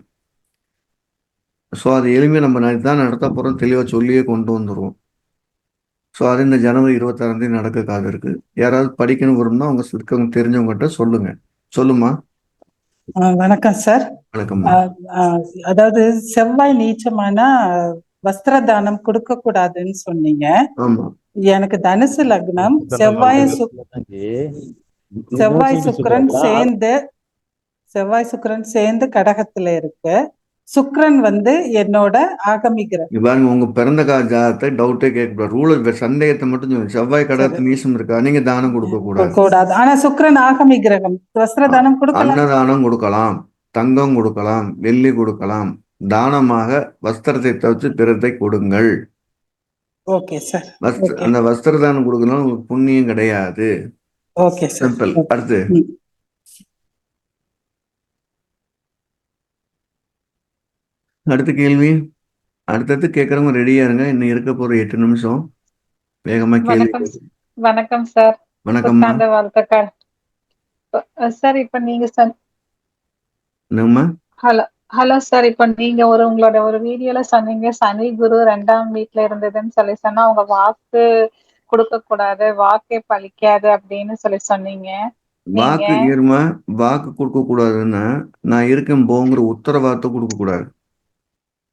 ஸோ அது எளிமையாக நம்ம தான் நடத்த போகிறோம், தெளிவாக சொல்லியே கொண்டு வந்துடுவோம். ஸோ அது இந்த ஜனவரி 26ஆம் தேதி நடக்க காது இருக்கு. யாராவது படிக்கணும் வரும்னா அவங்க இருக்கவங்க தெரிஞ்சவங்ககிட்ட சொல்லுங்க. சொல்லுமா. வணக்கம் சார். வணக்கம்மா. அதாவது செவ்வாய் நீச்சமானா வஸ்திர தானம் கொடுக்க கூடாதுன்னு சொன்னீங்க. ஆமா. எனக்கு தனுசு லக்னம், செவ்வாய் சுக்கிரன் சேர்ந்து கடகத்துல இருக்கு. சுக்கிரன் வந்து என்னோட ஆகமிகிற பாருங்க, உங்க பிறந்த ஜாதகத்தை டவுட்டே கேட்கக்கூடாது. ரூல சந்தேகத்தை மட்டும் சொல்லுங்க. செவ்வாய் கடகத்து நீசம் இருக்கா, நீங்க தானம் கொடுக்க கூடாது. ஆனா சுக்கிரன் ஆகமி கிரகம், வஸ்திர தானம் கொடுக்கலாம். அன்னதானம் கொடுக்கலாம், தங்கம் கொடுக்கலாம், வெள்ளி கொடுக்கலாம். தானமாக வஸ்திரத்தை தவிர்த்து பிறத்தை கொடுங்கள். Okay sir. அந்த வஸ்திர தானம் கொடுக்கறதுனால உங்களுக்கு புண்ணியம் கிடையாது. Okay sir. சிம்பிள். அடுத்து அடுத்த கேள்வி. அடுத்தடுத்து கேட்கறவங்க ரெடியா இருங்க. இன்னும் இருக்க போற 8 நிமிஷம். வேகமா கேள்வி. வணக்கம் சார். வணக்கம் வாழ்த்துக்கள் சார். இப்ப நீங்க ஹலோ சார். இப்ப நீங்க உங்களோட ஒரு வீடியோல சொன்னீங்க சனி குரு 2ஆம் வீட்டுல இருந்ததுன்னு சொல்லி சொன்னா அவங்க வாக்கு கொடுக்க கூடாது, வாக்கே பழிக்காது அப்படின்னு சொல்லி சொன்னீங்க. வாக்கு கொடுக்க கூடாதுன்னா நான் இருக்கேன் போங்கிற உத்தரவாதத்தை கொடுக்க கூடாது.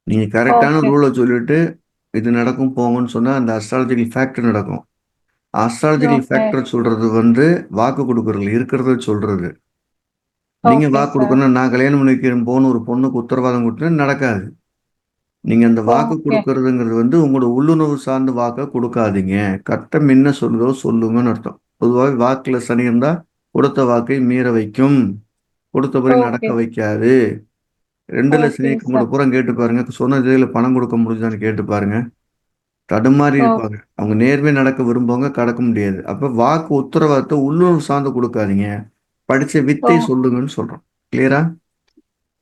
நீங்க கரெக்டான ரூலை சொல்லிட்டு இது நடக்கும் போங்கன்னு சொன்னா அந்த அஸ்ட்ராலஜிக்கல் ஃபேக்டர் நடக்கும். அஸ்ட்ராலஜிக்கல் ஃபேக்டர் சொல்றது வந்து வாக்கு கொடுக்கறது, இருக்கிறத சொல்றது. நீங்க வாக்கு கொடுக்கணும், நான் கல்யாணம் பண்ணிக்கிறேன் போன்னு ஒரு பொண்ணுக்கு உத்தரவாதம் கொடுத்தா நடக்காது. நீங்க அந்த வாக்கு கொடுக்கறதுங்கிறது வந்து உங்களோட உள்ளுணர்வு சார்ந்த வாக்கை கொடுக்காதீங்க. கட்டம் என்ன சொல்லுதோ சொல்லுங்கன்னு அர்த்தம். பொதுவாக வாக்குல சனி இருந்தா கொடுத்த வாக்கை மீற வைக்கும், கொடுத்தபடி நடக்க வைக்காது. 2ல சனி உங்களோட புறம் கேட்டு பாருங்க. சொன்ன தேதியில பணம் கொடுக்க முடிஞ்சான்னு கேட்டு பாருங்க. தடுமாறி இருப்பாங்க. அவங்க நேர்மை நடக்க விரும்புவாங்க, கடக்க முடியாது. அப்ப வாக்கு உத்தரவாதத்தை உள்ளுணர்வு சார்ந்து கொடுக்காதீங்க, படிச்ச வித்தை சொல்லுங்கன்னு சொல்றோம். கிளியரா?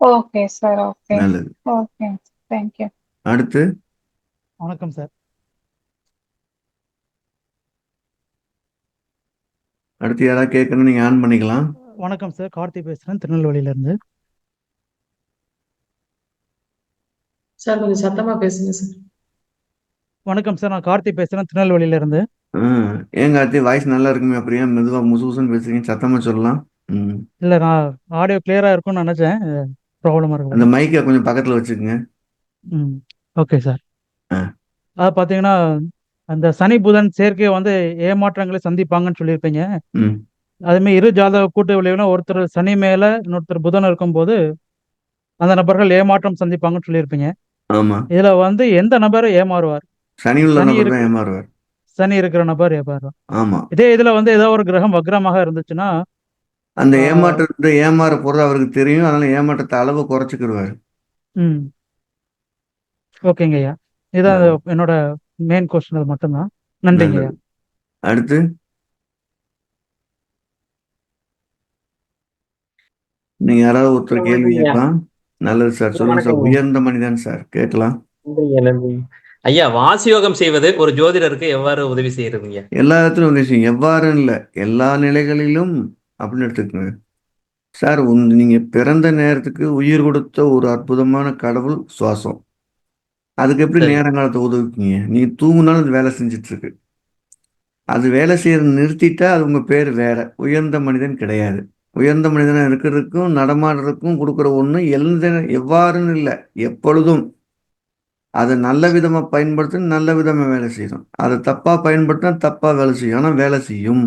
Okay sir. ஓகே. நல்லது. ஓகே. Thank you. அடுத்து. வணக்கம் சார். அடுத்து யாராவது கேட்கணும், நீங்க ஆன் பண்ணிக்கலாம். வணக்கம் சார். கார்த்தி பேசுறேன், திருநெல்வேலியில இருந்து. சார் கொஞ்சம் சத்தமா பேசுங்க சார். வணக்கம் சார், நான் கார்த்தி பேசுறேன், திருநெல்வேலியில இருந்து. ஏன் கார்த்தி, வாய்ஸ் நல்லா இருக்குமே, அப்புறம் ஏன் மெதுவா முசுமுசுன்னு பேசுறீங்க? சத்தமா சொல்லலாம். இல்ல, நான் ஆடியோ கிளியரா இருக்கும்னு நினைச்சேன். ப்ராப்ளமா இருக்கு. அந்த மைக்கை கொஞ்சம் பக்கத்துல வச்சுக்கோங்க. Okay sir. அது பாத்தீங்கன்னா அந்த சனி புதன் சேர்க்கையை வந்து ஏமாற்றங்களை சந்திப்பாங்கன்னு சொல்லியிருப்பீங்க. அதுமாதிரி இரு ஜாதக கூட்டு விளைவுனா ஒருத்தர் சனி மேல இன்னொருத்தர் புதன் இருக்கும்போது அந்த நபர்கள் ஏமாற்றம் சந்திப்பாங்கன்னு சொல்லியிருப்பீங்க. ஆமா. இதுல வந்து எந்த நபர் ஏமாறுவார்? சனி உள்ள நபர் தான் ஏமாறுவார். சனி இருக்கிற நபர் ஏமாறுவார். ஆமா. இதே இதுல வந்து ஏதோ ஒரு கிரகம் வக்ரமாக இருந்துச்சுன்னா அந்த ஏமாற்றத்தை ஏமாற போறது அவருக்கு தெரியும். அதனால ஏமாற்றத்தை அளவு குறைச்சிக்கிடுவாரு. ஓகேங்க ஐயா, இதான் என்னோட மெயின் கொஸ்டின். அது மட்டும்தான். நன்றிங்க ஐயா. அடுத்து நீங்க யாராவது ஒருத்தர் கேள்வி கேட்கலாம். நல்லது சார், சொல்லுங்க சார். உயர்ந்த மனிதன் சார், கேட்கலாம். ஐயா, வாசியோகம் செய்வது ஒரு ஜோதிடருக்கு எவ்வாறு உதவி செய்யறதுங்க? எல்லா இடத்துலையும் உதவி செய்யும். எவ்வாறு இல்லை, எல்லா நிலைகளிலும் அப்படின்னு எடுத்துக்கோங்க சார். நீங்க பிறந்த நேரத்துக்கு உயிர் கொடுத்த ஒரு அற்புதமான கடவுள் சுவாசம். அதுக்கு எப்படி நேரங்காலத்தை உதவிக்குங்க? நீங்க தூங்குனாலும் அது வேலை செஞ்சுட்டு இருக்கு. அது வேலை செய்யறது நிறுத்திட்டா அது உங்க பேர் வேற. உயர்ந்த மனிதன் கிடையாது. உயர்ந்த மனிதனா இருக்கிறதுக்கும் நடமாடுறதுக்கும் கொடுக்குற ஒண்ணு எவ்வாறுன்னு இல்லை, எப்பொழுதும் அதை நல்ல விதமா பயன்படுத்த நல்ல விதமா வேலை செய்யும். அதை தப்பா பயன்படுத்தினா தப்பா வேலை செய்யும். ஆனா வேலை செய்யும்.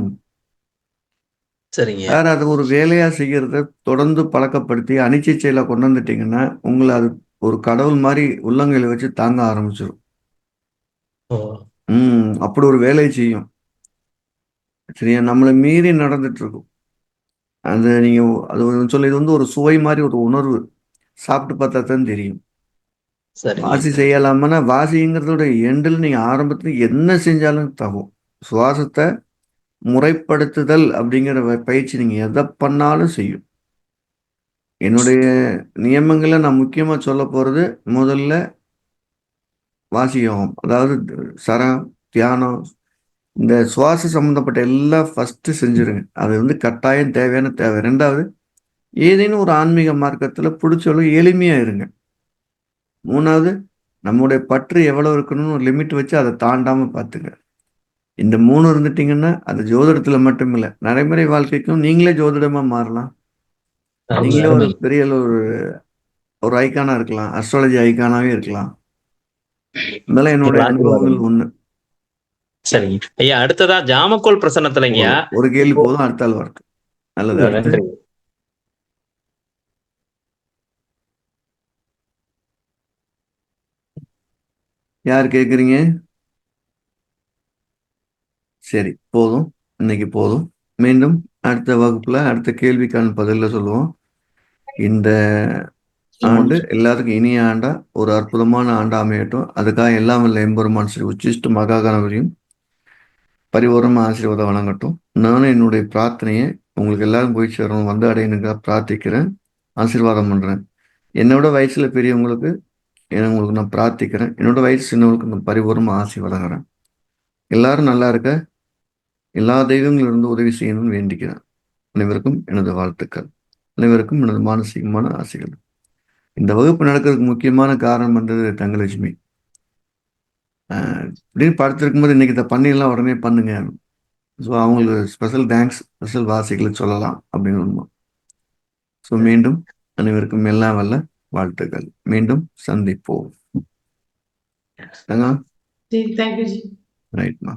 சரிங்க சார், அது ஒரு வேலையா செய்யறத தொடர்ந்து பழக்கப்படுத்தி அனிச்சை செயலை கொண்டு வந்துட்டீங்கன்னா உங்களை அது ஒரு கடவுள் மாதிரி உள்ளங்கையில வச்சு தாங்க ஆரம்பிச்சிடும். அப்படி ஒரு வேலையை செய்யும். சரியா? நம்மளை மீறி நடந்துட்டு இருக்கும். அந்த நீங்க அது சொல்ல, இது வந்து ஒரு சுவை மாதிரி ஒரு உணர்வு. சாப்பிட்டு பார்த்தா தான் தெரியும். வாசி செய்யலாமன்னா வாசிங்கிறதோட எண்டில் நீங்க ஆரம்பத்துல என்ன செஞ்சாலும் தகும். சுவாசத்தை முறைப்படுத்துதல் அப்படிங்கிற பயிற்சி நீங்க எதை பண்ணாலும் செய்யும். என்னுடைய நியமங்களை நான் முக்கியமா சொல்ல போறது முதல்ல வாசியோகம், அதாவது சரம், தியானம், இந்த சுவாச சம்பந்தப்பட்ட எல்லாம் ஃபர்ஸ்ட் செஞ்சிருங்க. அது வந்து கட்டாயம் தேவையான தேவை. ரெண்டாவது, ஏதேனும் ஒரு ஆன்மீக மார்க்கத்துல பிடிச்சவளவு எளிமையா இருங்க. மூணாவது, நம்முடைய பற்று எவ்வளவு இருக்கணும்னு ஒரு லிமிட் வச்சு அதை தாண்டாம பார்த்துங்க. இந்த 3 இருந்துட்டீங்கன்னா அது ஜோதிடத்துல மட்டும் இல்லை, நடைமுறை வாழ்க்கைக்கும் நீங்களே ஜோதிடமா மாறலாம். நீங்களே ஒரு பெரிய ஒரு ஐக்கானா இருக்கலாம், அஸ்ட்ராலஜி ஐக்கானாவே இருக்கலாம். இதெல்லாம் என்னுடைய அனுபவங்கள் ஒண்ணு. சரிங்க ஐயா. அடுத்ததா ஜாமக்கோல் பிரசன்னத்துலங்கய்யா ஒரு கேள்வி போதும், அடுத்த ஆள் வரட்டும். நல்லது. அடுத்து நன்றி. யார் கேக்குறீங்க? சரி, போதும், இன்னைக்கு போதும். மீண்டும் அடுத்த வகுப்புல அடுத்த கேள்விக்கான பதில சொல்லுவோம். இந்த ஆண்டு எல்லாத்துக்கும் இனிய ஆண்டா, ஒரு அற்புதமான ஆண்டா அமையட்டும். அதுக்காக எல்லாம் வல்ல எம்பெருமான் ஸ்ரீ உச்சிஷ்ட மகாகணபதியும் பரிபூரண ஆசீர்வாதம் வழங்கட்டும். நானும் என்னுடைய பிரார்த்தனையை உங்களுக்கு எல்லாரும் போய் சேரணும், வந்து அடையணுக்காக பிரார்த்திக்கிறேன், ஆசீர்வாதம் பண்றேன். என்னோட வயசுல பெரியவங்களுக்கு உங்களுக்கு நான் பிரார்த்திக்கிறேன், என்னோட வயசு சின்னவங்களுக்கு நான் பரிபூரண ஆசி வழங்குறேன். எல்லாரும் நல்லா இருக்க எல்லா தெய்வங்களிலிருந்து உதவி செய்யணும்னு வேண்டிக்கிறேன். அனைவருக்கும் எனது வாழ்த்துக்கள், அனைவருக்கும் எனது மானசீகமான ஆசைகள். இந்த வகுப்பு நடக்கிறதுக்கு முக்கியமான காரணம் வந்தது தங்கலட்சுமி. இப்படின்னு படுத்திருக்கும் போது இன்னைக்கு இதை பண்ணிடலாம், உடனே பண்ணுங்க. ஸோ அவங்களுக்கு ஸ்பெஷல் தேங்க்ஸ், ஸ்பெஷல் வாசிகளை சொல்லலாம் அப்படின்னு ஒன்று. ஸோ மீண்டும் அனைவருக்கும் எல்லாம் வல்ல வாழ்த்துக்கள். மீண்டும் சந்திப்போம். Thank you. ரைட்மா.